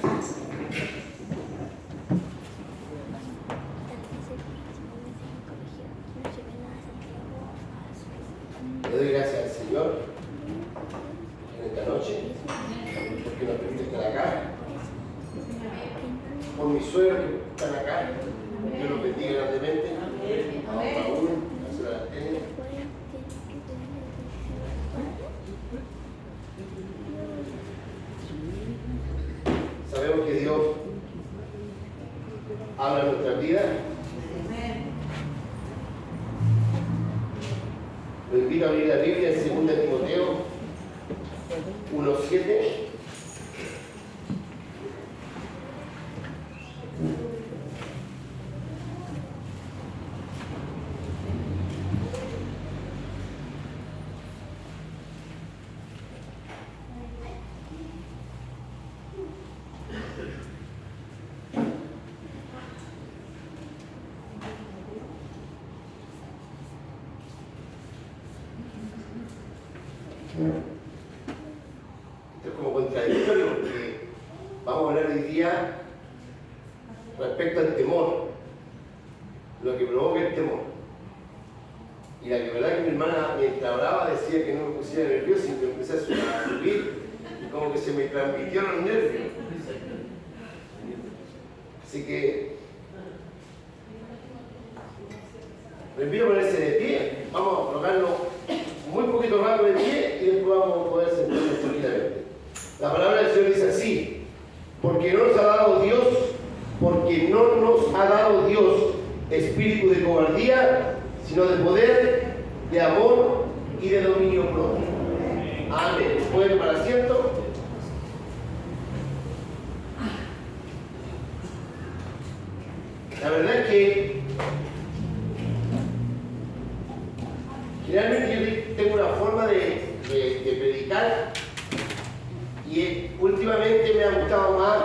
Le doy gracias al Señor en esta noche, porque nos permite estar acá, por mis suegros que están acá. Dios los bendiga grandemente. A Paúl, a Sra. Artelia. Sabemos que Dios habla en nuestras vidas. Lo invito a abrir la Biblia en 2 Timoteo 1:7. Esto es como contradictorio porque vamos a hablar hoy día respecto al temor, lo que provoca el temor. Y la verdad que mi hermana mientras hablaba decía que no me pusiera nervioso y que empecé a subir y como que se me transmitió los nervios. Así que me invito a ponerse de pie, vamos a colocarlo muy poquito rato de pie y después vamos a poder sentarnos tranquilamente. La palabra del Señor dice así: porque no nos ha dado Dios espíritu de cobardía, sino de poder, de amor y de dominio propio. Amén. ¿Pueden tomar asiento? La verdad es que generalmente yo tengo una forma de predicar y últimamente me ha gustado más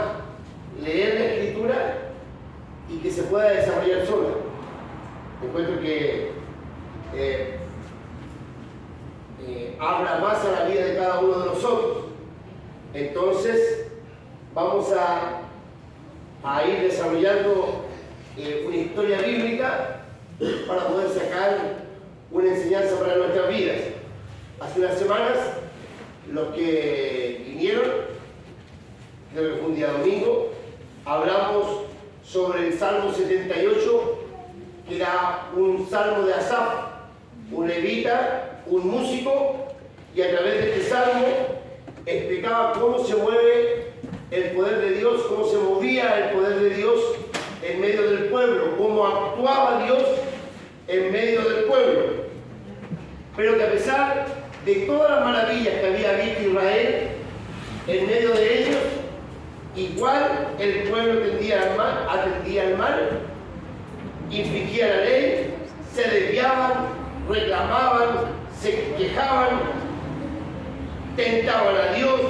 leer la Escritura y que se pueda desarrollar sola. Encuentro que habla más a la vida de cada uno de nosotros. Entonces vamos a ir desarrollando una historia bíblica para poder sacar una enseñanza para nuestras vidas. Hace unas semanas, los que vinieron, creo que fue un día domingo, hablamos sobre el Salmo 78, que era un salmo de Asaf, un levita, un músico, y a través de este salmo explicaba cómo se mueve el poder de Dios, cómo se movía el poder de Dios en medio del pueblo, cómo actuaba Dios en medio del pueblo. Pero que a pesar de todas las maravillas que había visto Israel en medio de ellos, igual el pueblo atendía al mal, infringía la ley, se desviaban, reclamaban, se quejaban, tentaban a Dios,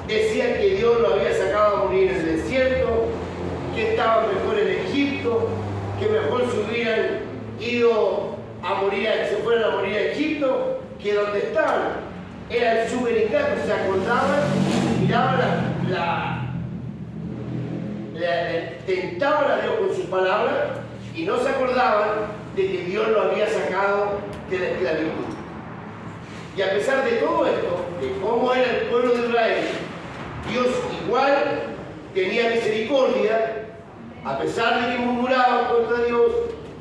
decían que Dios lo había sacado a morir en el desierto, que estaban mejor en Egipto, que mejor se hubieran ido a morir, se fueran a morir a Egipto, que donde estaban eran súper ingratos, se acordaban, miraban tentaban a Dios con sus palabras y no se acordaban de que Dios lo había sacado de la esclavitud. Y a pesar de todo esto, de cómo era el pueblo de Israel, Dios igual tenía misericordia, a pesar de que murmuraban contra Dios,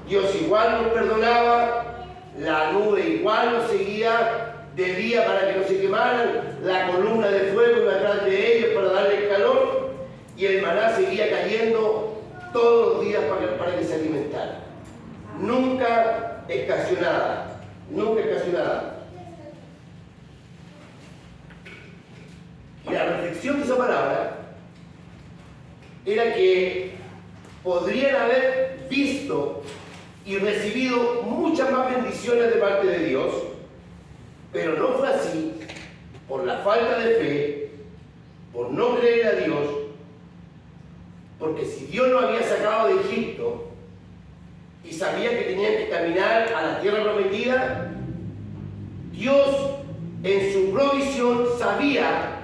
Dios igual los perdonaba, la nube igual los seguía de día para que no se quemaran, la columna de fuego iba atrás de ellos para darles calor, y el maná seguía cayendo todos los días para que se alimentaran. Nunca escasionada, nunca escasionada. Y la reflexión de esa palabra era que podrían haber visto y recibido muchas más bendiciones de parte de Dios, pero no fue así por la falta de fe, por no creer a Dios, porque si Dios lo había sacado de Egipto y sabía que tenían que caminar a la tierra prometida, Dios en su provisión sabía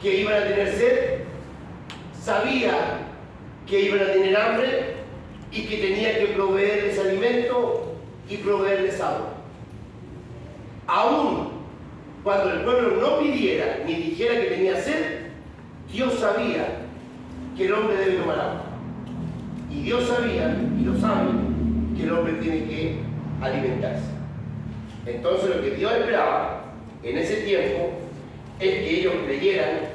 que iban a tener sed sabía que iban a tener hambre y que tenía que proveerles alimento y proveerles agua. Aún cuando el pueblo no pidiera ni dijera que tenía sed, Dios sabía que el hombre debe tomar agua. Y Dios sabía, y lo sabe, que el hombre tiene que alimentarse. Entonces lo que Dios esperaba en ese tiempo es que ellos creyeran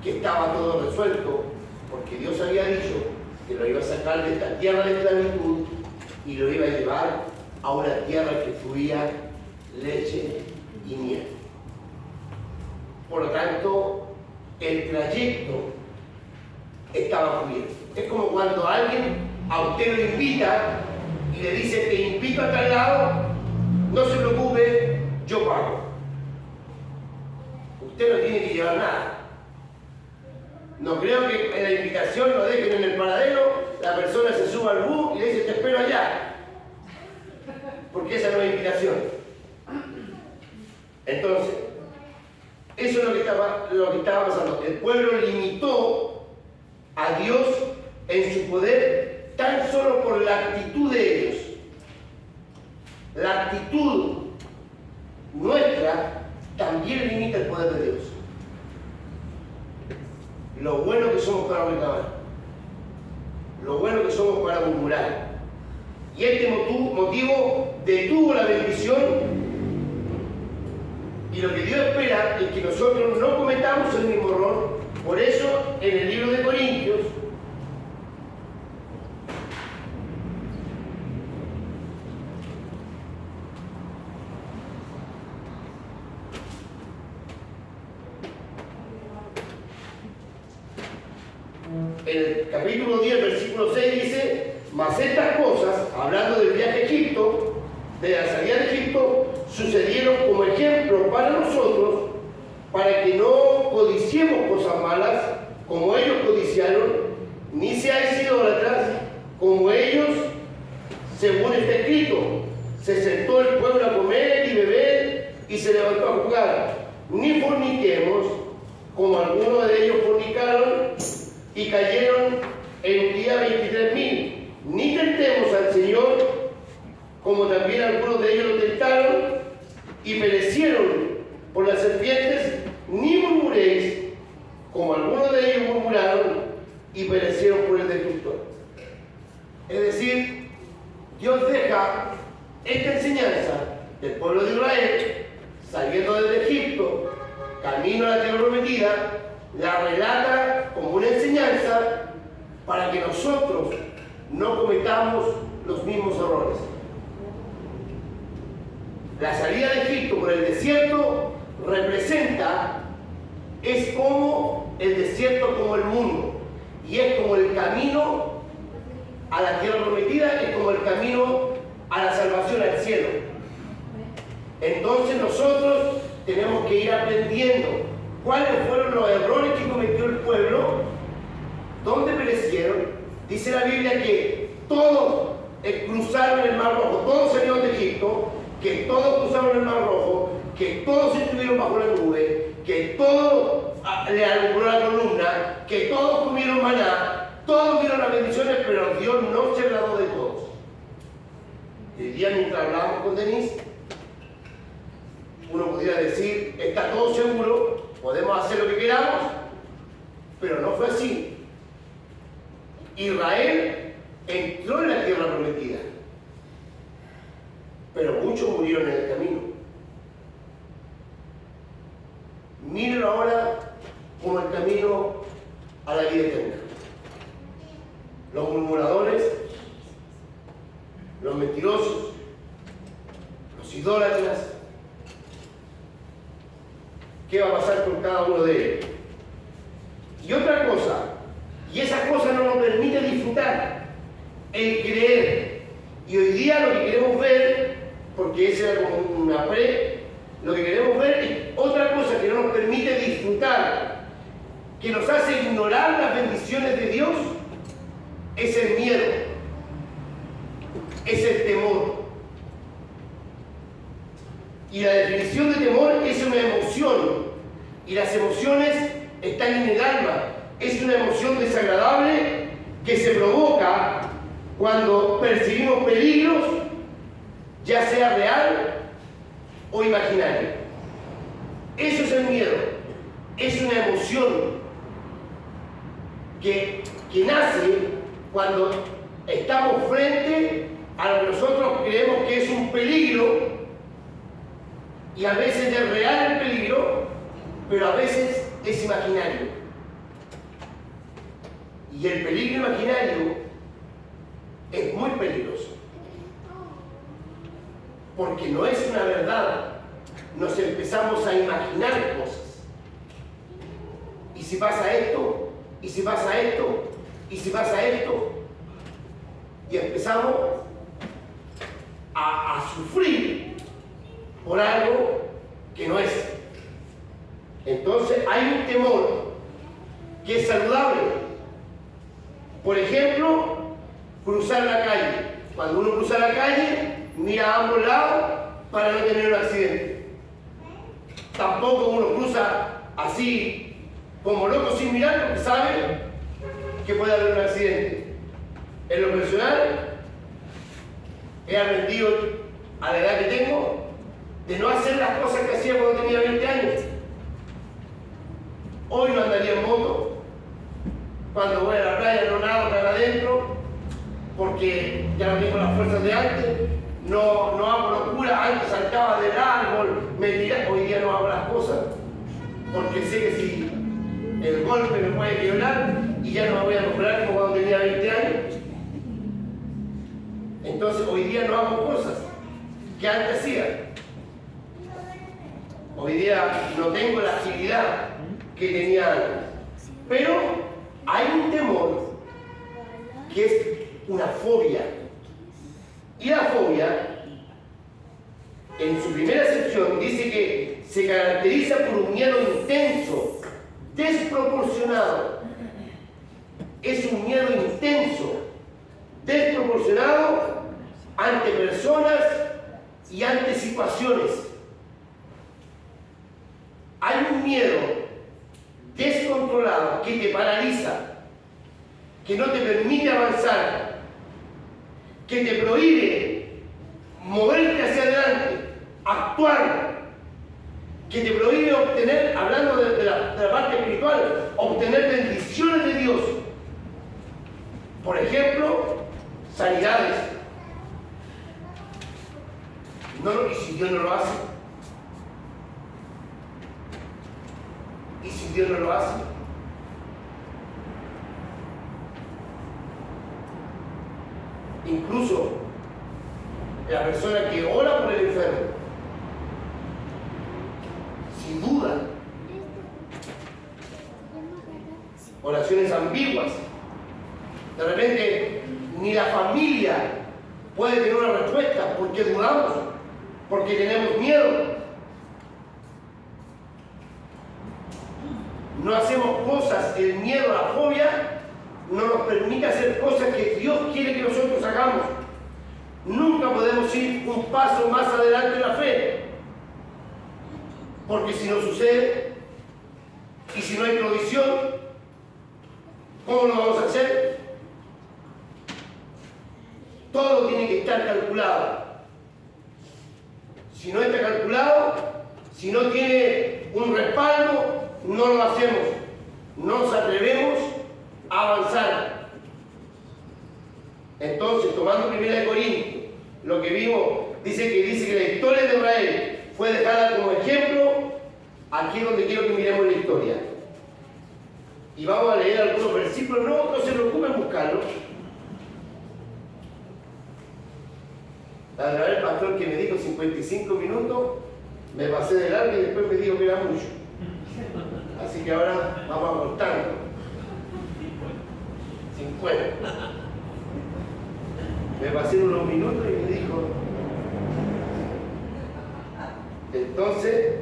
que estaba todo resuelto, porque Dios había dicho que lo iba a sacar de esta tierra de esclavitud y lo iba a llevar a una tierra que fluía leche y miel. Por lo tanto, el trayecto estaba cubierto. Es como cuando alguien a usted lo invita y le dice: te invito a tal lado, no se preocupe, yo pago. Usted no tiene que llevar nada. No creo que en la invitación lo dejen en el paradero, la persona se suba al bus y le dice: te espero allá. Porque esa no es invitación. Entonces, eso es lo que estaba pasando. El pueblo limitó a Dios en su poder tan solo por la actitud de ellos. La actitud nuestra también limita el poder de Dios. Lo bueno que somos para reclamar, lo bueno que somos para murmurar. Y este motivo detuvo la bendición. Y lo que Dios espera es que nosotros no cometamos el mismo error. Por eso, en el libro de Corintios, en el capítulo 10, versículo 6 dice: mas estas cosas, hablando del viaje a Egipto, de la salida de Egipto, sucedieron como ejemplo para nosotros, para que no codiciemos cosas malas, como ellos codiciaron, ni seáis idólatras, como ellos, según está escrito: se sentó el pueblo a comer y beber, y se levantó a jugar. Ni forniquemos, como algunos de ellos fornicaron, y cayeron en un día 23.000. Ni tentemos al Señor, como también algunos de ellos lo tentaron y perecieron por las serpientes. Ni murmuréis, como algunos de ellos murmuraron y perecieron por el destructor. Es decir, Dios deja esta enseñanza del pueblo de Israel, saliendo desde Egipto, camino a la tierra prometida, la relata como una enseñanza para que nosotros no cometamos los mismos errores. La salida de Egipto por el desierto representa, es como el desierto como el mundo, y es como el camino a la tierra prometida, es como el camino a la salvación, al cielo. Entonces nosotros tenemos que ir aprendiendo cuáles fueron los errores que cometió el pueblo, dónde perecieron. Dice la Biblia que todos cruzaron el Mar Rojo, todos salieron de Egipto, que todos cruzaron el Mar Rojo, que todos estuvieron bajo la nube, que todos le alumbró la columna, que todos comieron maná, todos vieron las bendiciones, pero Dios no se agradó de todos. El día mientras hablábamos con Denise, uno pudiera decir: está todo seguro, podemos hacer lo que queramos, pero no fue así. Israel entró en la tierra prometida, pero muchos murieron en el camino. Mírenlo ahora como el camino a la vida eterna. Los murmuradores, los mentirosos, los idólatras. ¿Qué va a pasar con cada uno de ellos? Y otra cosa, y esa cosa no nos permite disfrutar, el creer. Y hoy día lo que queremos ver, porque ese era como una lo que queremos ver es otra cosa que no nos permite disfrutar, que nos hace ignorar las bendiciones de Dios, es el miedo, es el temor. Y la definición de temor es una emoción, y las emociones están en el alma, es una emoción desagradable que se provoca cuando percibimos peligros, ya sea real o imaginario. Eso es el miedo. Es una emoción que nace cuando estamos frente a lo que nosotros creemos que es un peligro, y a veces es real el peligro, pero a veces es imaginario. Y el peligro imaginario es muy peligroso, porque no es una verdad. Nos empezamos a imaginar cosas. ¿Y si pasa esto? ¿Y si pasa esto? ¿Y si pasa esto? Y empezamos a sufrir por algo que no es. Entonces hay un temor que es saludable. Por ejemplo, cruzar la calle. Cuando uno cruza la calle, mira a ambos lados para no tener un accidente. Tampoco uno cruza así como loco sin mirar, porque sabe que puede haber un accidente. En lo personal, he aprendido a la edad que tengo de no hacer las cosas que hacía cuando tenía 20 años. Hoy no andaría en moto. Cuando voy a la playa no nado para adentro, porque ya no tengo las fuerzas de antes. No hago locura. Antes saltaba del árbol, me tiraba. Hoy día no hago las cosas, porque sé que si el golpe me puede quebrar y ya no me voy a mejorar como cuando tenía 20 años. Entonces hoy día no hago cosas que antes hacía. Hoy día no tengo la agilidad que tenía antes. Pero hay un temor que es una fobia. Y la fobia, en su primera sección, dice que se caracteriza por un miedo intenso, desproporcionado. Es un miedo intenso, desproporcionado ante personas y ante situaciones. Hay un miedo descontrolado que te paraliza, que no te permite avanzar, que te prohíbe moverte hacia adelante, actuar, que te prohíbe obtener, hablando de la parte espiritual, obtener bendiciones de Dios. Por ejemplo, sanidades. ¿Y si Dios no lo hace? ¿Y si Dios no lo hace? Incluso la persona que ora por el enfermo, sin duda, oraciones ambiguas. De repente, ni la familia puede tener una respuesta porque dudamos, porque tenemos miedo. No hacemos cosas, el miedo, la fobia, no nos permite hacer cosas que Dios quiere que nosotros hagamos. Nunca podemos ir un paso más adelante en la fe, porque si no sucede y si no hay provisión, ¿cómo lo vamos a hacer? Todo tiene que estar calculado. Si no está calculado, si no tiene un respaldo, no lo hacemos. No nos atrevemos a avanzar. Entonces, tomando 1 Corintios, lo que vimos, dice que la historia de Israel fue dejada como ejemplo. Aquí es donde quiero que miremos la historia. Y vamos a leer algunos versículos. No se preocupen en buscarlos. La verdad, el pastor que me dijo 55 minutos, me pasé de largo y después me dijo que era mucho. Así que ahora vamos acortando. 50. Me pasé unos minutos y me dijo. Entonces,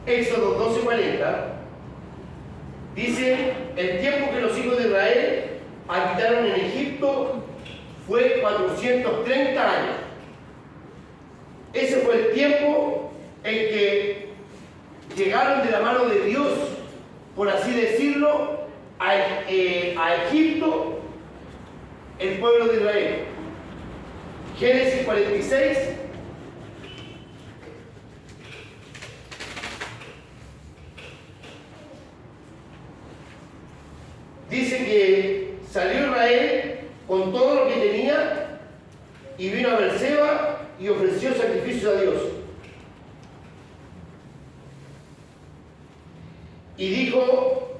Éxodo 12:40 dice: el tiempo que los hijos de Israel habitaron en Egipto fue 430 años. Ese fue el tiempo en que llegaron de la mano de Dios, por así decirlo, a Egipto el pueblo de Israel. Génesis 46. Dice que salió Israel con todo lo que tenía y vino a Berseba y ofreció sacrificios a Dios. Y dijo,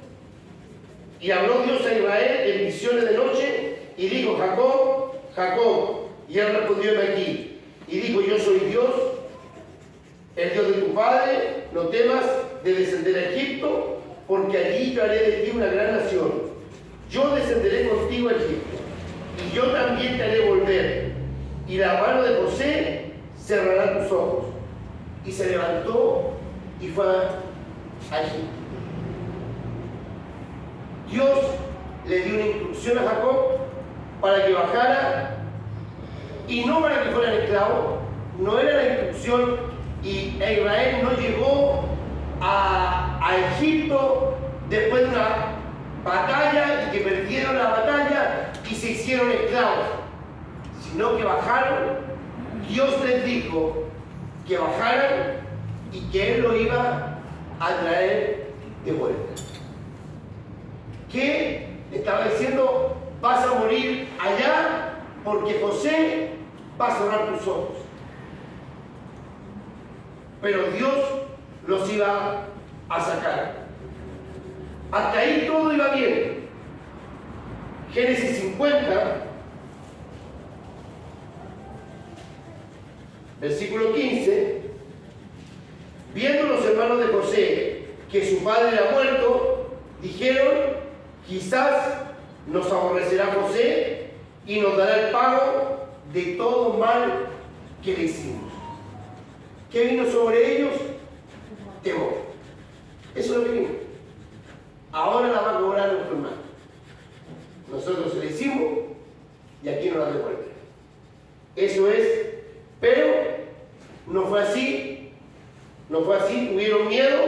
y habló Dios a Israel en visiones de noche, y dijo, Jacob, Jacob. Y él respondió, heme aquí. Y dijo, yo soy Dios, el Dios de tu padre, no temas de descender a Egipto, porque allí yo haré de ti una gran nación. Yo descenderé contigo a Egipto, y yo también te haré volver, y la mano de José cerrará tus ojos. Y se levantó y fue a Egipto. Dios le dio una instrucción a Jacob para que bajara, y no para que fueran esclavos. No era la instrucción, y Israel no llegó a Egipto después de una batalla y que perdieron la batalla y se hicieron esclavos, sino que bajaron. Dios les dijo que bajaran y que Él lo iba a traer de vuelta. ¿Qué estaba diciendo? Vas a morir allá porque José va a cerrar tus ojos. Pero Dios los iba a sacar. Hasta ahí todo iba bien. Génesis 50, versículo 15. Viendo los hermanos de José que su padre era muerto, dijeron, quizás nos aborrecerá José y nos dará el pago de todo mal que le hicimos. ¿Qué vino sobre ellos? Temor. Eso es lo que vino. Ahora la va a cobrar nuestro hermano. Nosotros se le hicimos y aquí nos la devuelven. Eso es, pero no fue así. No fue así, tuvieron miedo,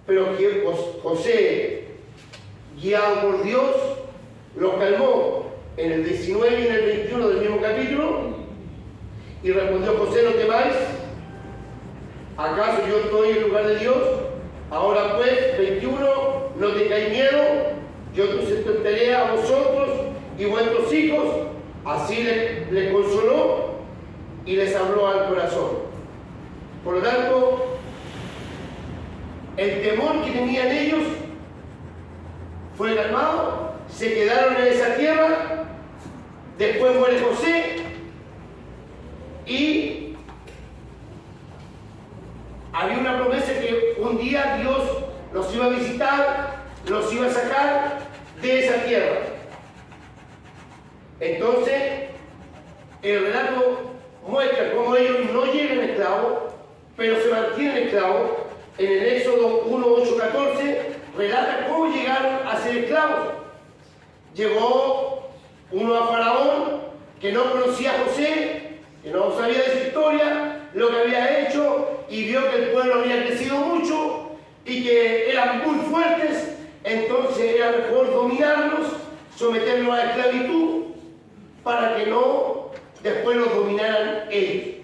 pero que José, guiado por Dios, los calmó en el 19 y en el 21 del mismo capítulo. Y respondió José, no temáis, ¿acaso yo estoy en lugar de Dios? Ahora pues, 21, no tengáis miedo, yo os sustentaré a vosotros y vuestros hijos. Así les consoló y les habló al corazón. Por lo tanto, el temor que tenían ellos fue calmado, se quedaron en esa tierra. Después muere José y había una promesa que un día Dios los iba a visitar, los iba a sacar de esa tierra. Entonces, el relato muestra cómo ellos no llegan esclavos, pero se mantienen esclavos. En el Éxodo 1, 8, 14 relata cómo llegaron a ser esclavos. Llegó uno a Faraón que no conocía a José, que no sabía de su historia, lo que había hecho, y vio que el pueblo había crecido mucho y que eran muy fuertes. Entonces era mejor dominarlos, someterlos a esclavitud, para que no después los dominaran ellos.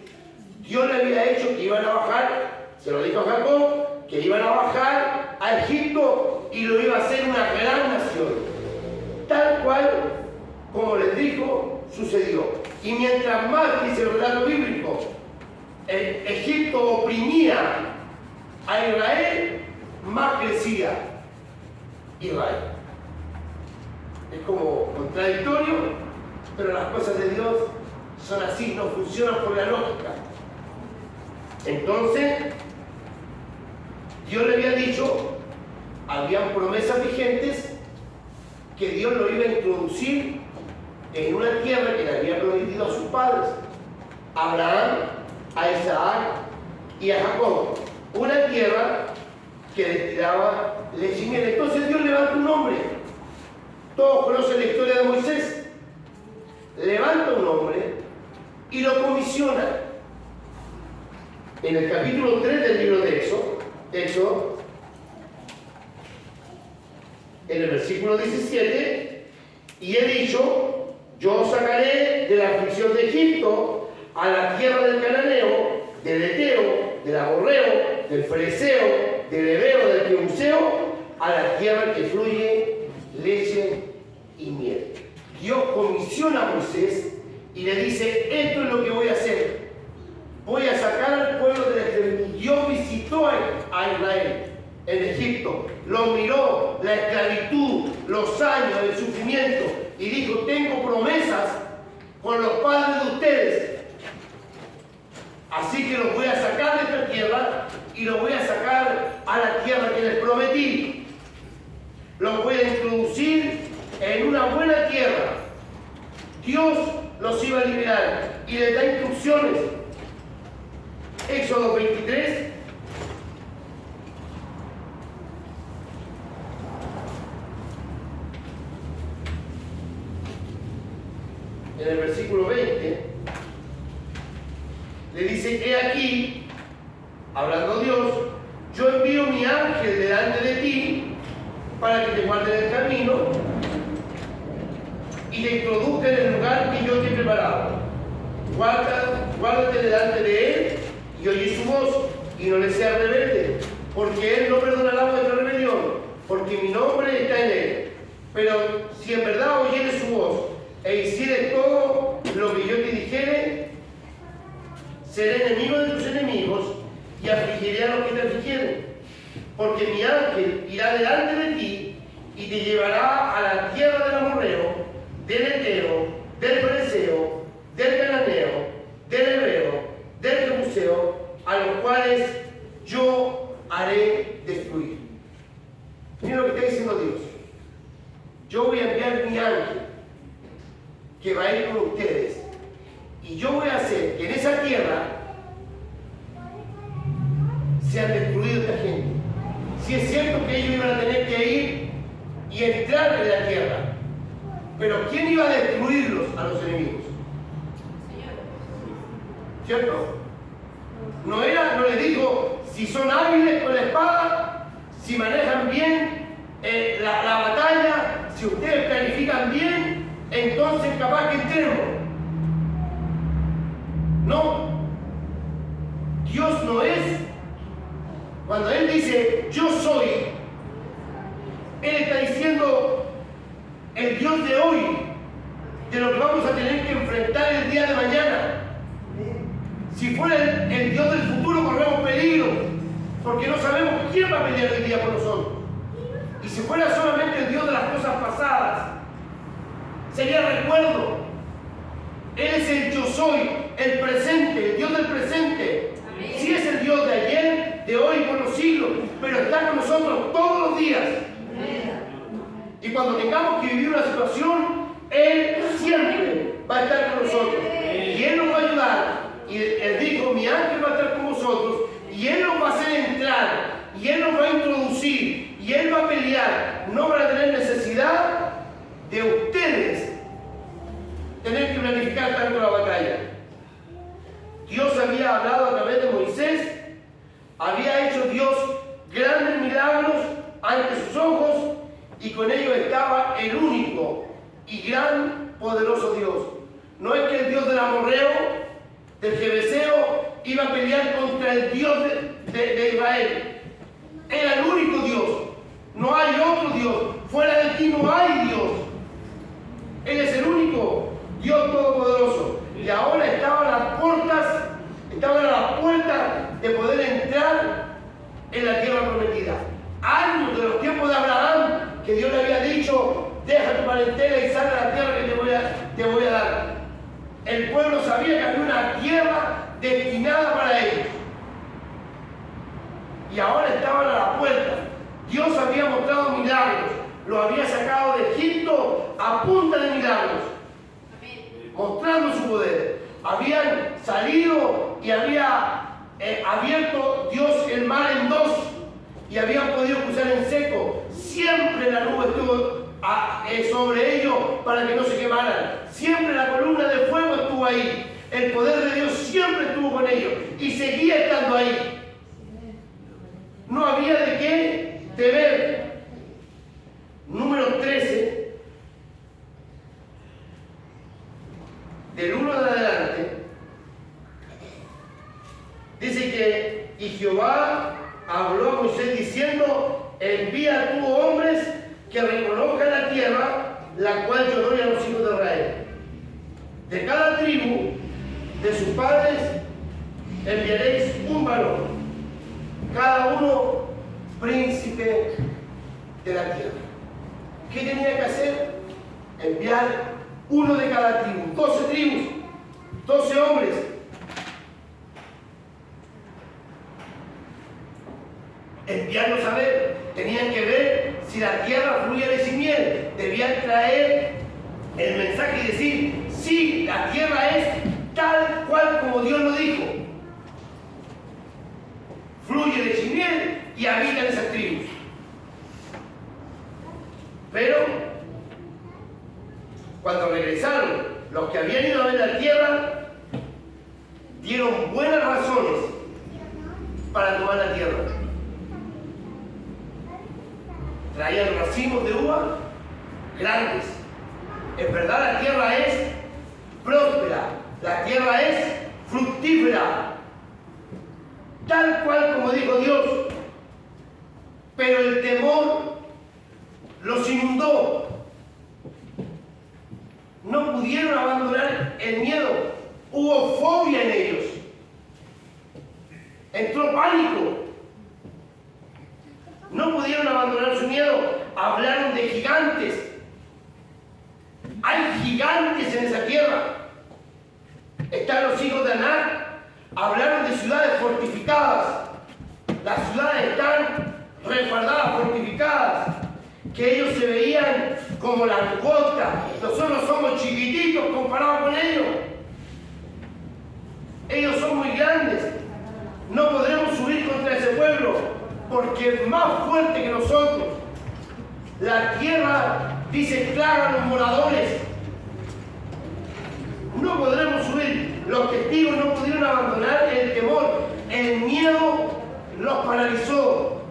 Dios le había hecho que iban a bajar, se lo dijo a Jacob, que iban a bajar a Egipto y lo iba a hacer una gran nación. Tal cual como les dijo, sucedió. Y mientras más, dice el relato bíblico, Egipto oprimía a Israel, más crecía Israel. Es como contradictorio, pero las cosas de Dios son así, no funcionan por la lógica. Entonces, Dios le había dicho, habían promesas vigentes, que Dios lo iba a introducir en una tierra que le había prometido a sus padres, a Abraham, a Isaac y a Jacob. Una tierra que destilaba leche y miel. Entonces Dios levanta un hombre. Todos conocen la historia de Moisés. Levanta un hombre y lo comisiona. En el capítulo 3 del libro de Éxodo, en el versículo 17, y he dicho, yo os sacaré de la aflicción de Egipto a la tierra del cananeo, del eteo, del amorreo, del fereceo, del heveo, del jebuseo, a la tierra que fluye leche y miel. Dios comisiona a Moisés y le dice, esto es lo que voy a hacer. Voy a sacar al pueblo de la esclavitud. Dios visitó a Israel en Egipto, lo miró, la esclavitud, los años, el sufrimiento, y dijo, tengo promesas con los padres de ustedes. Así que los voy a sacar de esta tierra y los voy a sacar a la tierra que les prometí. Los voy a introducir en una buena tierra. Dios los iba a liberar y les da instrucciones. Éxodo 23. En el versículo 20, le dice, he aquí, hablando Dios, yo envío mi ángel delante de ti para que te guarde en el camino y te introduzca en el lugar que yo te he preparado. Guárdate delante de él y oye su voz y no le seas rebelde, porque él no perdonará vuestra rebelión, porque mi nombre está en él. Pero si en verdad oyeres su voz e hicieres todo lo que yo te dijere, seré enemigo de tus enemigos y afligiré a los que te afligieren. Porque mi ángel irá delante de ti y te llevará a la tierra del amorreo, del eteo, del fereceo, del cananeo, del heveo, del jebuseo, a los cuales yo haré destruir. Mira lo que está diciendo Dios. Yo voy a enviar mi ángel que va a ir con ustedes y yo voy a hacer que en esa tierra sean destruidos esta gente. Si es cierto que ellos iban a tener que ir y entrar en la tierra, pero ¿quién iba a destruirlos a los enemigos? ¿Cierto? No les dijo si son hábiles con la espada, si manejan bien la batalla, si ustedes planifican bien, entonces capaz que entremos. No. Dios no es. Cuando Él dice, yo soy, Él está diciendo el Dios de hoy, de lo que vamos a tener que enfrentar el día de mañana. Si fuera el Dios del futuro, corremos peligro, porque no sabemos quién va a pelear el día por nosotros. Y si fuera solamente el Dios de las cosas pasadas, sería recuerdo. Él es el yo soy, el presente, el Dios del presente. Sí es el Dios de ayer, de hoy, por los siglos, pero está con nosotros todos los días. Y cuando tengamos que vivir una situación, Él siempre va a estar con nosotros. Y Él nos va a ayudar. Y Él dijo, mi ángel va a estar con vosotros, y Él nos va a hacer entrar, y Él nos va a introducir, y Él va a pelear. No van a tener necesidad de ustedes tener que planificar tanto la batalla. Dios había hablado a través de Moisés, había hecho Dios grandes milagros ante sus ojos, y con ello estaba el único y gran poderoso Dios. No es que el Dios del amorreo, del jebuseo, iba a pelear contra el Dios de Israel. Era el único Dios. No hay otro Dios. Fuera de ti no hay Dios. Él es el único Dios todopoderoso. Y ahora estaban a las puertas de poder entrar en la tierra prometida. Años de los tiempos de Abraham, que Dios le había dicho, deja tu parentela y sal a la tierra que te voy a dar. El pueblo sabía que había una tierra destinada para ellos. Y ahora estaban a la puerta. Dios había mostrado milagros. Los había sacado de Egipto a punta de milagros. Mostrando su poder. Habían salido y había abierto Dios el mar en dos. Y habían podido cruzar en seco. Siempre la nube estuvo sobre ellos para que no se quemaran. Siempre la columna de fuego estuvo ahí. El poder de Dios siempre estuvo con ellos y seguía estando ahí. No había de qué temer. Jehová habló a Moisés diciendo: envía tú hombres que reconozcan la tierra, la cual yo doy a los hijos de Israel. De cada tribu de sus padres enviaréis un varón, cada uno príncipe de la tierra. ¿Qué tenía que hacer? Enviar uno de cada tribu, 12 tribus, 12 hombres. Enviarlos a ver, tenían que ver si la tierra fluía leche y miel. Debían traer el mensaje y decir: sí, la tierra es tal cual como Dios lo dijo. Fluye leche y miel y habitan esas tribus. Pero cuando regresaron, los que habían ido a ver la tierra dieron buenas razones para tomar la tierra. Traían racimos de uva grandes. En verdad la tierra es próspera, la tierra es fructífera, tal cual como dijo Dios. Pero el temor los inundó. No pudieron abandonar el miedo. Hubo fobia en ellos. Entró pánico. No pudieron abandonar su miedo. Hablaron de gigantes. Hay gigantes en esa tierra. Están los hijos de Anak. Hablaron de ciudades fortificadas. Las ciudades están resguardadas, fortificadas, que ellos se veían como langosta. Nosotros somos chiquititos comparados con ellos. Ellos son muy grandes. No podremos subir contra ese pueblo porque es más fuerte que nosotros. La tierra dice: plaga a los moradores. No podremos subir. Los testigos no pudieron abandonar el temor. El miedo los paralizó.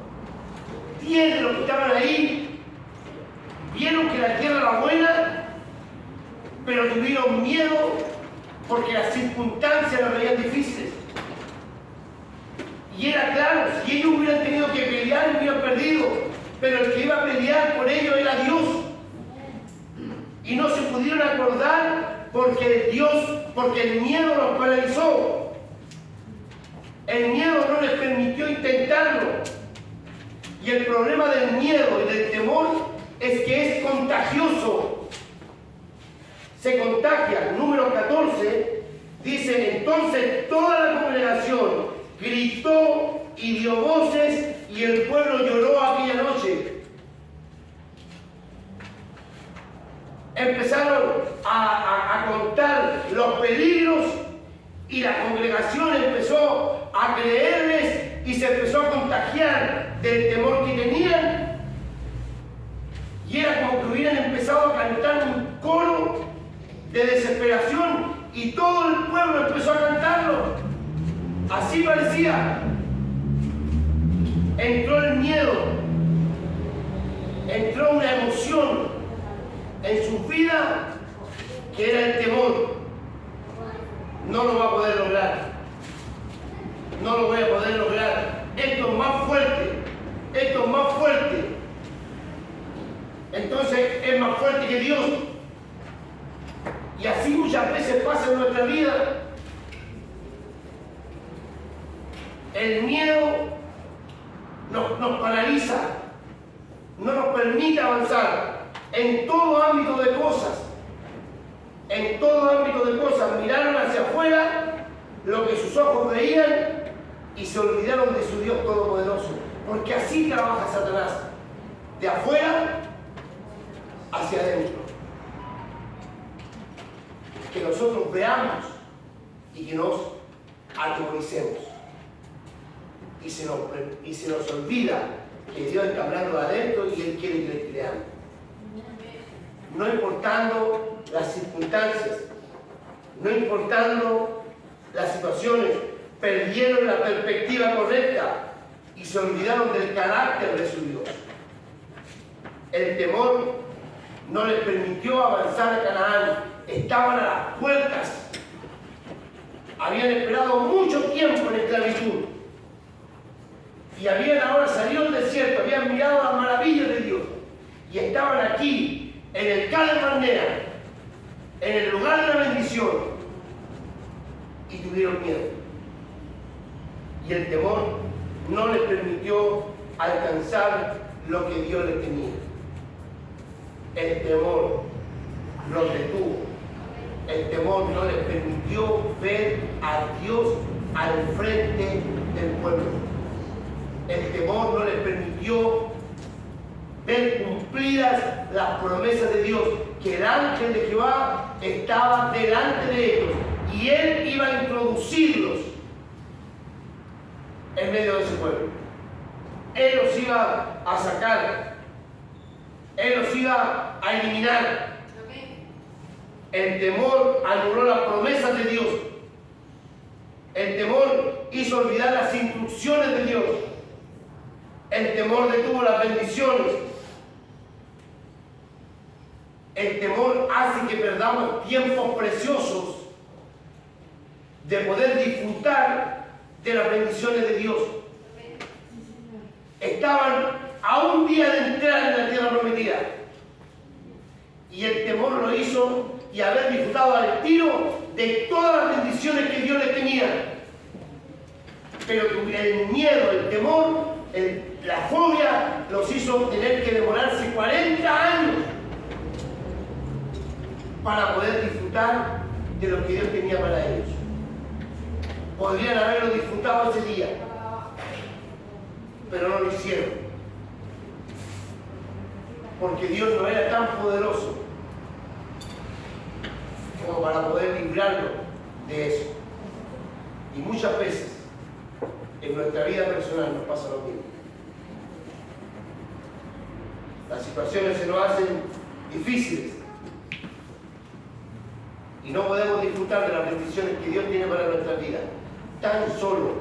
10 de los que estaban ahí vieron que la tierra era buena, pero tuvieron miedo porque las circunstancias los veían difíciles. Y era claro, si ellos hubieran tenido que pelear, hubieran perdido, pero el que iba a pelear por ellos era Dios. Y no se pudieron acordar porque el miedo los paralizó. El miedo no les permitió intentarlo. Y el problema del miedo y del temor es que es contagioso. Se contagia. Número 14 dice: entonces toda la congregación gritó y dio voces y el pueblo lloró aquella noche. Empezaron a contar los peligros y la congregación empezó a creerles y se empezó a contagiar del temor que tenían. Y era como que hubieran empezado a cantar un coro de desesperación y todo el pueblo empezó a cantarlo. Así parecía. Entró el miedo, entró una emoción en su vida que era el temor. No lo va a poder lograr. No lo voy a poder lograr. Esto es más fuerte. Esto es más fuerte. Entonces es más fuerte que Dios. Y así muchas veces pasa en nuestra vida. El miedo nos paraliza, no nos permite avanzar en todo ámbito de cosas. En todo ámbito de cosas. Miraron hacia afuera lo que sus ojos veían y se olvidaron de su Dios Todopoderoso. Porque así trabaja Satanás. De afuera hacia adentro. Que nosotros veamos y que nos atemoricemos. Y se nos olvida que Dios está hablando de adentro y Él quiere que le creamos. No importando las circunstancias, no importando las situaciones, perdieron la perspectiva correcta y se olvidaron del carácter de su Dios. El temor no les permitió avanzar a Canaán. Estaban a las puertas. Habían esperado mucho tiempo en esclavitud. y habían ahora salido del desierto, habían mirado las maravillas de Dios y estaban aquí en el Cades Barnea, en el lugar de la bendición, y tuvieron miedo. Y el temor no les permitió alcanzar lo que Dios les tenía. El temor los detuvo. El temor no les permitió ver a Dios al frente del pueblo. El temor no les permitió ver cumplidas las promesas de Dios, que el ángel de Jehová estaba delante de ellos y él iba a introducirlos en medio de ese pueblo. Él los iba a sacar, él los iba a eliminar. El temor anuló las promesas de Dios. El temor hizo olvidar las instrucciones de Dios. El temor detuvo las bendiciones. El temor hace que perdamos tiempos preciosos de poder disfrutar de las bendiciones de Dios. Estaban a un día de entrar en la tierra prometida. Y el temor lo hizo y haber disfrutado al tiro de todas las bendiciones que Dios les tenía. Pero el miedo, el temor, la fobia los hizo tener que demorarse 40 años para poder disfrutar de lo que Dios tenía para ellos. Podrían haberlo disfrutado ese día, pero no lo hicieron, porque Dios no era tan poderoso como para poder librarlo de eso. Y muchas veces en nuestra vida personal nos pasa lo mismo. Las situaciones se nos hacen difíciles y no podemos disfrutar de las bendiciones que Dios tiene para nuestra vida, tan solo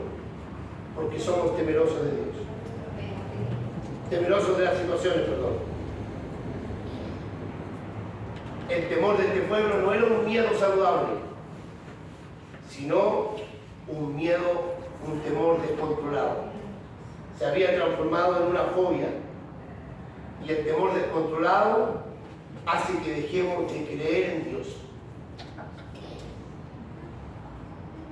porque somos temerosos de Dios. Temerosos de las situaciones, perdón. El temor de este pueblo no era un miedo saludable, sino un miedo, un temor descontrolado. Se había transformado en una fobia. Y el temor descontrolado hace que dejemos de creer en Dios.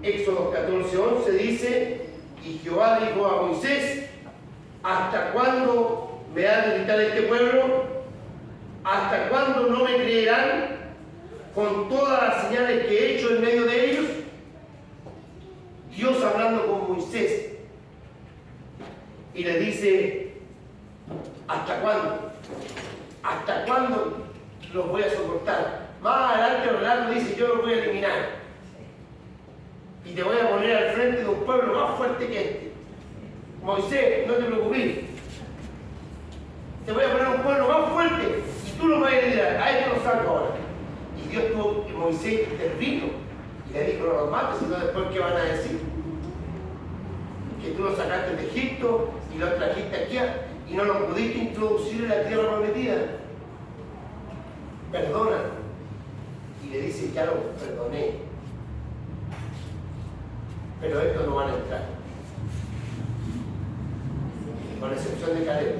Éxodo 14:11 dice: y Jehová dijo a Moisés: ¿hasta cuándo me ha de gritar este pueblo? ¿Hasta cuándo no me creerán con todas las señales que he hecho en medio de ellos? Dios hablando con Moisés y le dice: ¿hasta cuándo? ¿Hasta cuándo los voy a soportar? Más adelante el relato dice: yo los voy a eliminar y te voy a poner al frente de un pueblo más fuerte que este. Moisés, no te preocupes, te voy a poner un pueblo más fuerte y tú lo vas a liderar. A esto lo saco ahora. Y Dios tuvo, Moisés intervino y le dijo: no los mates, sino después ¿qué van a decir? Que tú los sacaste de Egipto y los trajiste aquí y no los pudiste introducir en la tierra prometida. Perdona. Y le dice: ya los perdoné, pero estos no van a entrar, con excepción de Caleb,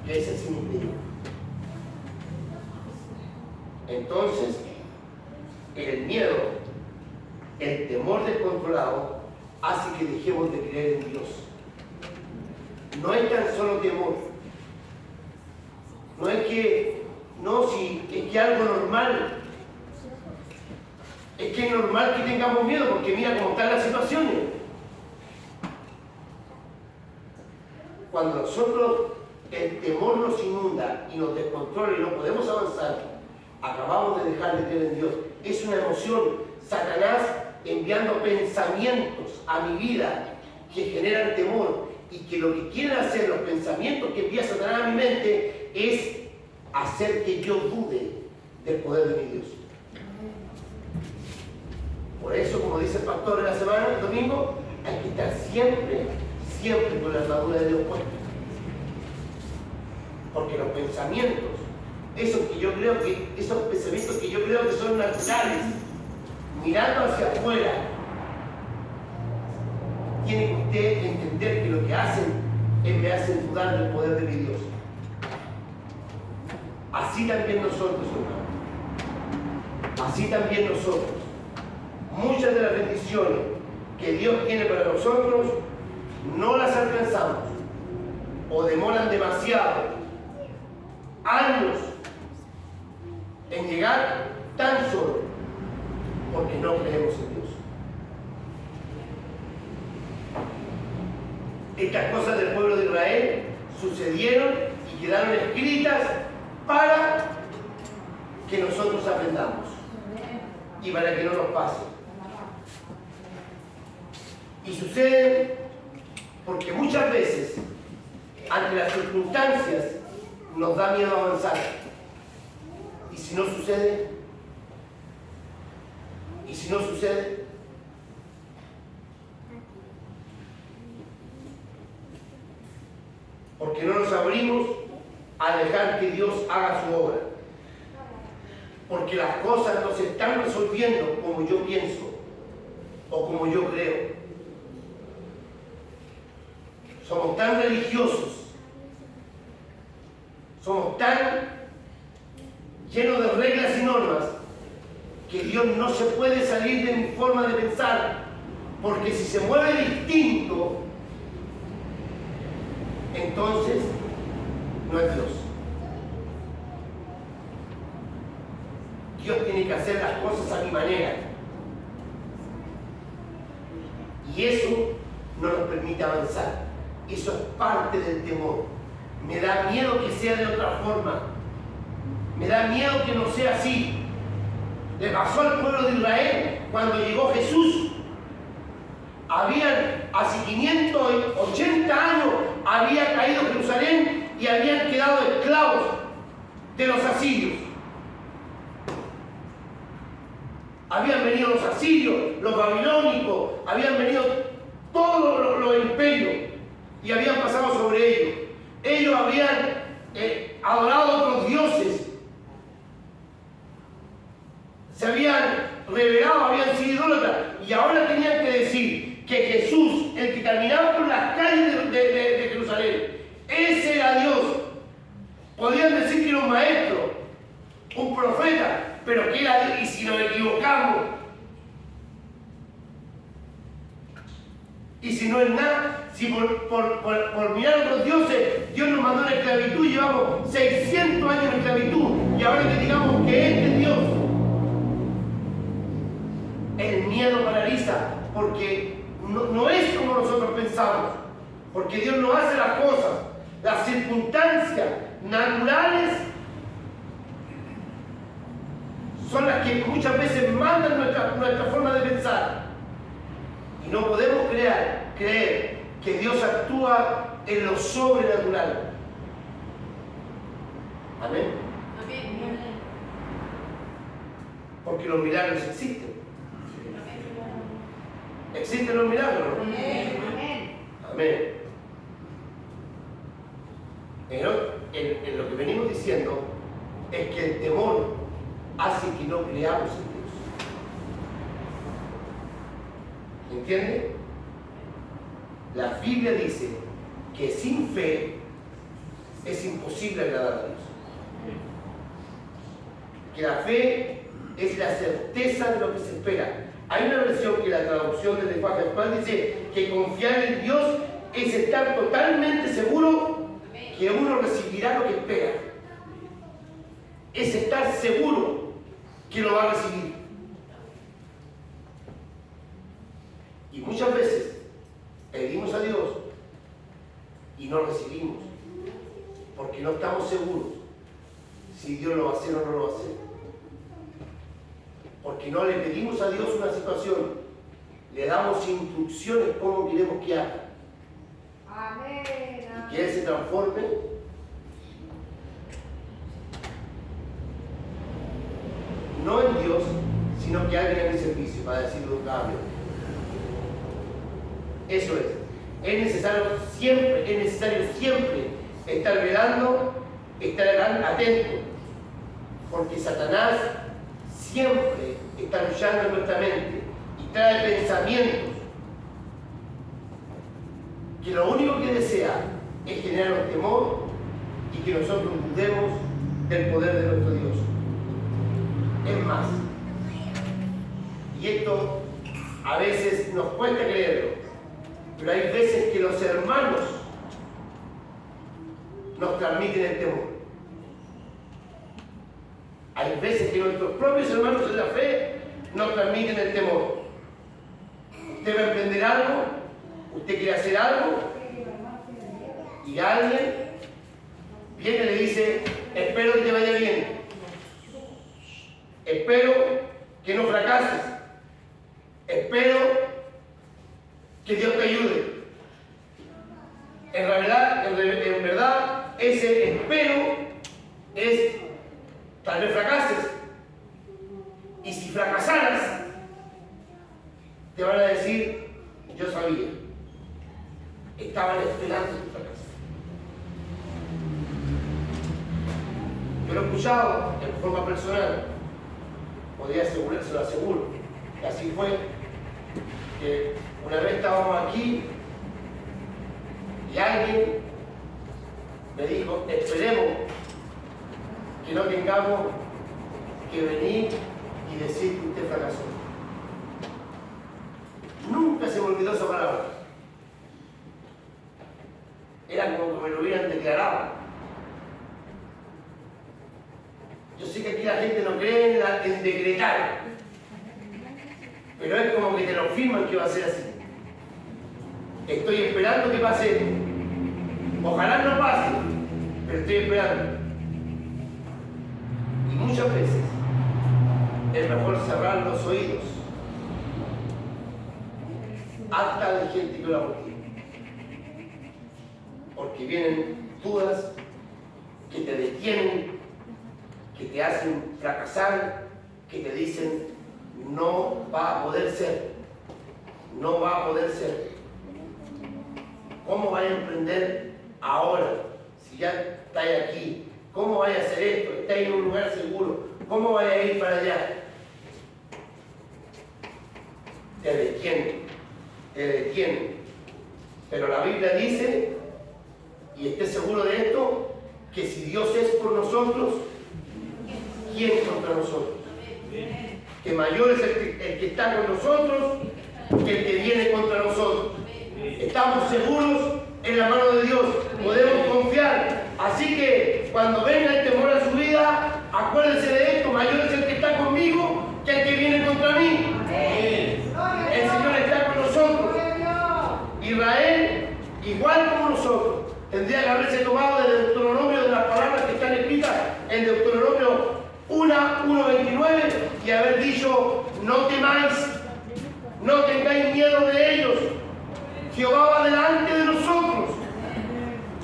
que es el sí mismo. Entonces, el miedo, el temor descontrolado hace que dejemos de creer en Dios. No es tan solo temor, no es que, no, si es que algo normal. Es que es normal que tengamos miedo, porque mira cómo están las situaciones. Cuando nosotros el temor nos inunda y nos descontrola y no podemos avanzar, acabamos de dejar de creer en Dios. Es una emoción. Satanás enviando pensamientos a mi vida que generan temor y que lo que quieren hacer, los pensamientos que envía Satanás a mi mente, es hacer que yo dude del poder de mi Dios. Por eso, como dice el pastor en la semana, el domingo, hay que estar siempre con la armadura de Dios puesta. Porque los pensamientos, esos pensamientos que yo creo que son naturales, mirando hacia afuera, tiene que usted entender que lo que hacen es me hacen dudar del poder de mi Dios. Así también nosotros, hermano. Así también nosotros. Muchas de las bendiciones que Dios tiene para nosotros no las alcanzamos o demoran demasiado años en llegar tan solo porque no creemos en Dios. Estas cosas del pueblo de Israel sucedieron y quedaron escritas para que nosotros aprendamos y para que no nos pase. Y suceden porque muchas veces, ante las circunstancias, nos da miedo avanzar. ¿Y si no sucede? ¿Y si no sucede? Porque no nos abrimos a dejar que Dios haga su obra. Porque las cosas no se están resolviendo como yo pienso o como yo creo. Somos tan religiosos, somos tan llenos de reglas y normas que Dios no se puede salir de mi forma de pensar, porque si se mueve distinto, entonces no es Dios. Dios tiene que hacer las cosas a mi manera. Y eso no nos permite avanzar. Eso es parte del temor. Me da miedo que sea de otra forma. Me da miedo que no sea así. Le pasó al pueblo de Israel cuando llegó Jesús. Habían, hace 580 años, había caído Jerusalén y habían quedado esclavos de los asirios. Habían venido los asirios, los babilónicos, habían venido todos los imperios y habían pasado sobre ellos. Ellos habían adorado a otros dioses, se habían revelado, habían sido idólatras, y ahora tenían que decir que Jesús, el que caminaba por las calles de Jerusalén, ese era Dios. Podían decir que era un maestro, un profeta, pero que era Dios. Y si nos equivocamos, y si no es nada, si por mirar a otros dioses, Dios nos mandó en esclavitud, llevamos 600 años en esclavitud, y ahora que digamos que este es Dios, el miedo paraliza, porque no es como nosotros pensamos, porque Dios no hace las cosas, las circunstancias naturales son las que muchas veces mandan nuestra forma de pensar, y no podemos creer que Dios actúa en lo sobrenatural. Amén. Amén. Porque los milagros existen. ¿Existen los milagros? Amén. Amén. En lo que venimos diciendo es que el temor hace que no creamos en Dios. ¿Entiende? La Biblia dice que sin fe es imposible agradar a Dios. Que la fe es la certeza de lo que se espera. Hay una versión que la traducción del lenguaje actual dice que confiar en Dios es estar totalmente seguro que uno recibirá lo que espera. Es estar seguro que lo va a recibir. Y muchas veces pedimos a Dios y no recibimos, porque no estamos seguros si Dios lo va a hacer o no lo va a hacer. Porque no le pedimos a Dios una situación, le damos instrucciones cómo queremos que haga. Amén. Y que Él se transforme no en Dios, sino que alguien a mi servicio, para decirlo un cambio. Eso es. Es necesario siempre estar velando, estar atento, porque Satanás siempre está luchando en nuestra mente y trae pensamientos que lo único que desea es generar un temor y que nosotros dudemos del poder de nuestro Dios. Es más, y esto a veces nos cuesta creerlo, pero hay veces que los hermanos nos transmiten el temor. Hay veces que nuestros propios hermanos en la fe nos transmiten el temor. Usted va a emprender algo, usted quiere hacer algo, y alguien viene y le dice: espero que te vaya bien, espero que no fracases, espero que Dios te ayude. En verdad, ese espero es: tal vez fracases, y si fracasaras, te van a decir: yo sabía, estaban esperando tu fracaso. Yo lo he escuchado en forma personal, podría asegurar, se lo aseguro, que así fue, que una vez estábamos aquí y alguien me dijo: esperemos que no tengamos que venir y decir que usted fracasó. Nunca se me olvidó esa palabra. Era como que me lo hubieran declarado. Yo sé que aquí la gente no cree en decretar, pero es como que te lo firman que va a ser así. Estoy esperando que pase esto. Ojalá no pase, pero estoy esperando. Y muchas veces es mejor cerrar los oídos hasta de gente que habla por ti, porque vienen dudas que te detienen, que te hacen fracasar, que te dicen: no va a poder ser, no va a poder ser. ¿Cómo vas a emprender ahora si ya estás aquí? ¿Cómo vas a hacer esto? Estás en un lugar seguro. ¿Cómo vas a ir para allá? Te detienen. Pero la Biblia dice, y esté seguro de esto, que si Dios es por nosotros, ¿quién contra nosotros? Que mayor es el que está con nosotros que el que viene contra nosotros. Estamos seguros en la mano de Dios, podemos confiar. Así que cuando venga el temor a su vida, acuérdense de esto: mayor es el que está conmigo que el que viene contra mí. El Señor está con nosotros. Israel, igual como nosotros, tendría que haberse tomado del Deuteronomio, de las palabras que están escritas en Deuteronomio 1:29, y haber dicho: no temáis, no tengáis miedo de ellos. Jehová va delante de nosotros.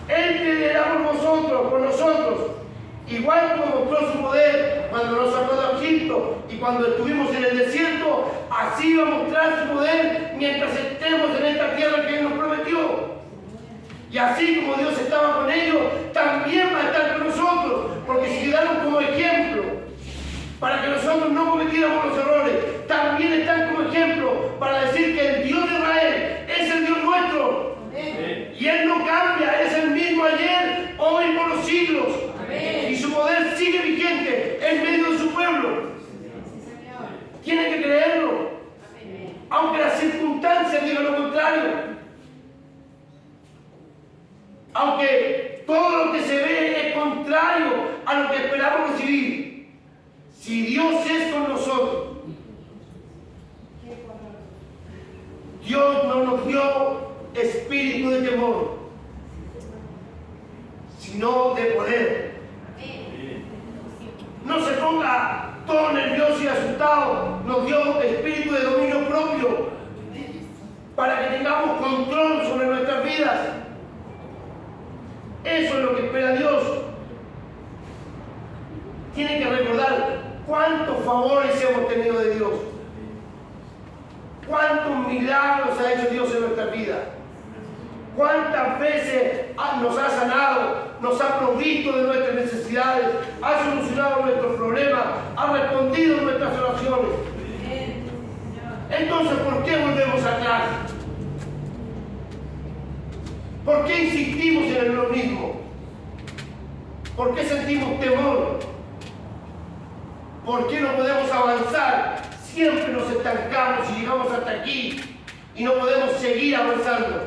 Él peleará por nosotros. Igual como mostró su poder cuando nos sacó de Egipto y cuando estuvimos en el desierto, así va a mostrar su poder mientras estemos en esta tierra que Él nos prometió. Y así como Dios estaba con ellos, también va a estar con nosotros, porque si quedaron como ejemplo para que nosotros no cometiéramos los errores, también están como ejemplo para decir que el Dios de Israel es el Dios nuestro. Amén. Y Él no cambia, es el mismo ayer, hoy, por los siglos. Amén. Y su poder sigue vigente en medio de su pueblo. Tiene que creerlo. Amén. Aunque las circunstancias digan lo contrario. Aunque todo lo que se ve es contrario a lo que esperamos recibir. Si Dios es con nosotros, Dios no nos dio espíritu de temor, sino de poder. No se ponga todo nervioso y asustado. Nos dio espíritu de dominio propio para que tengamos control sobre nuestras vidas. Eso es lo que espera Dios. Tiene que recordar cuántos favores hemos tenido de Dios, cuántos milagros ha hecho Dios en nuestra vida, cuántas veces nos ha sanado, nos ha provisto de nuestras necesidades, ha solucionado nuestros problemas, ha respondido a nuestras oraciones. Entonces, ¿por qué volvemos atrás? ¿Por qué insistimos en lo mismo? ¿Por qué sentimos temor? ¿Por qué no podemos avanzar? Siempre nos estancamos y llegamos hasta aquí y no podemos seguir avanzando.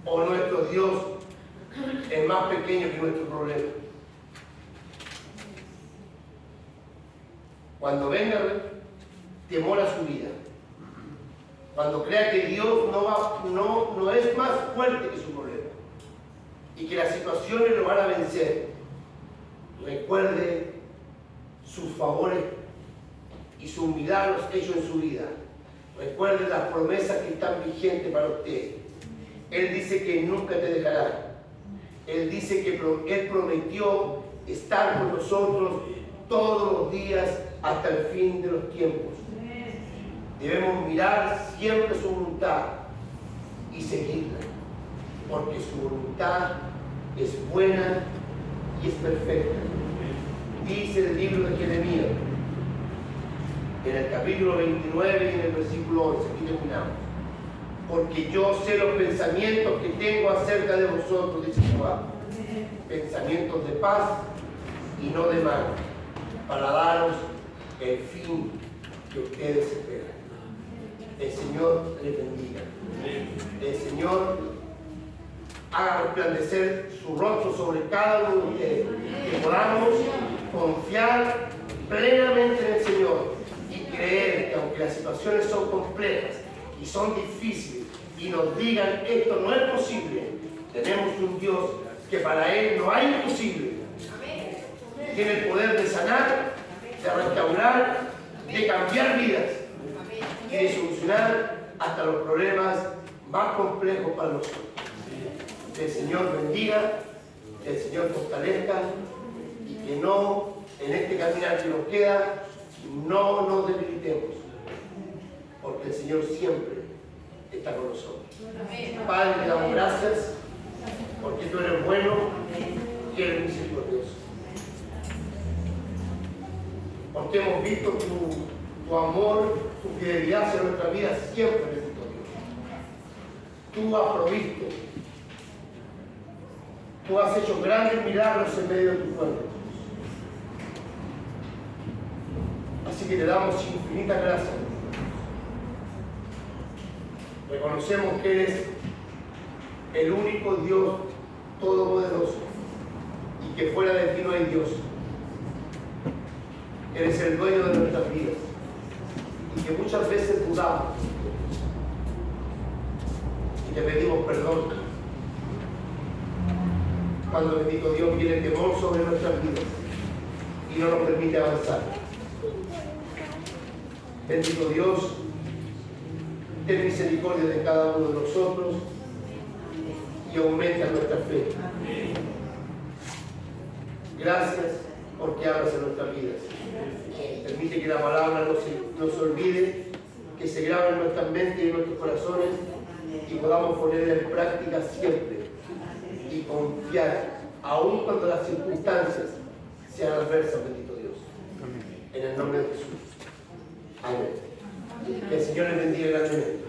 ¿O nuestro Dios es más pequeño que nuestro problema? Cuando venga temor a su vida, cuando crea que Dios no es más fuerte que su problema y que las situaciones lo van a vencer, recuerde sus favores y sus milagros hechos en su vida. Recuerde las promesas que están vigentes para usted. Él dice que nunca te dejará. Él dice que Él prometió estar con nosotros todos los días hasta el fin de los tiempos. Debemos mirar siempre su voluntad y seguirla, porque su voluntad es buena y es perfecta. Dice el libro de Jeremías, en el capítulo 29 y en el versículo 11, aquí terminamos. Porque yo sé los pensamientos que tengo acerca de vosotros, dice Jehová, pensamientos de paz y no de mal, para daros el fin que ustedes esperan. El Señor les bendiga. El Señor haga resplandecer su rostro sobre cada uno de ustedes. Que podamos confiar plenamente en el Señor y creer que aunque las situaciones son complejas y son difíciles y nos digan esto no es posible, tenemos un Dios que para Él no hay imposible. Tiene el poder de sanar, de restaurar, de cambiar vidas y de solucionar hasta los problemas más complejos para nosotros. Que el Señor bendiga, que el Señor fortalezca y que no, en este caminar que nos queda, no nos debilitemos, porque el Señor siempre está con nosotros. Padre, te damos gracias porque tú eres bueno y eres misericordioso. Porque hemos visto tu amor, tu fidelidad hacia nuestra vida siempre, bendito Dios. Tú has provisto, tú has hecho grandes milagros en medio de tu pueblo. Así que te damos infinitas gracias. Reconocemos que eres el único Dios todopoderoso y que fuera de ti no hay Dios. Eres el dueño de nuestras vidas y que muchas veces dudamos y te pedimos perdón cuando, bendito Dios, viene temor sobre nuestras vidas y no nos permite avanzar. Bendito Dios, ten misericordia de cada uno de nosotros y aumenta nuestra fe. Gracias porque hablas en nuestras vidas. Permite que la palabra no se olvide, que se grabe en nuestras mentes y en nuestros corazones y podamos ponerla en práctica siempre y confiar, aun cuando las circunstancias sean adversas, bendito Dios. En el nombre de Jesús. Amén. Que el Señor les bendiga grandemente.